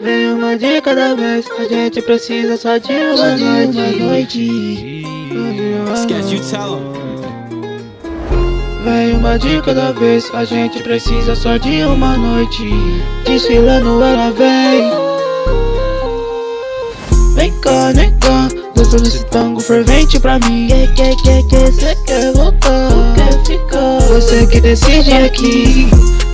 Vem uma de cada vez, a gente precisa só de uma noite. Esquece de tell 'em. Vem uma de cada vez, a gente precisa só de uma noite. Desfilando ela vem. Vem cá, nega, dança nesse tango fervente pra mim. Que cê quer voltar, quer ficar? Você que decide aqui.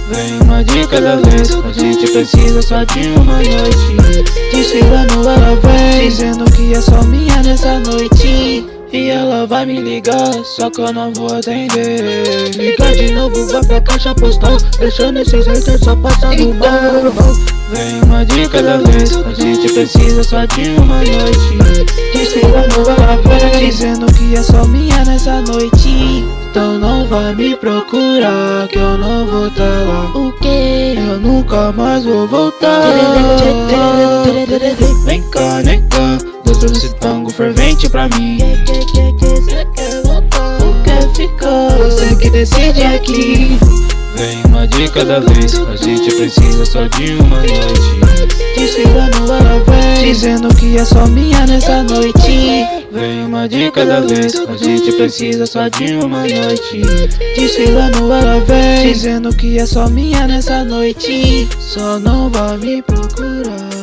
Vem uma de cada vez, a gente precisa só de uma noite. Desfilando ela vem, dizendo que é só minha nessa noite. E ela vai me ligar, só que eu não vou atender. Liga de novo, vai pra caixa postal, deixando esses haters só passando mal. Vem uma de cada vez, a gente precisa só de uma noite. Desfilando ela vem, dizendo que é só minha nessa noite. Então não vai me procurar, que eu não vou tá lá. O que? Eu nunca mais vou voltar. Vem cá, nega, dança nesse tango fervente pra mim. Que cê quer voltar, Quer ficar? Você que decide aqui. Vem uma de cada vez, a gente precisa só de uma noite. Desfilando ela vem, dizendo que é só minha nessa noite. Vem uma de cada vez, a gente precisa só de uma noite. Desfilando ela vem, dizendo que é só minha nessa noite. Só não vai me procurar.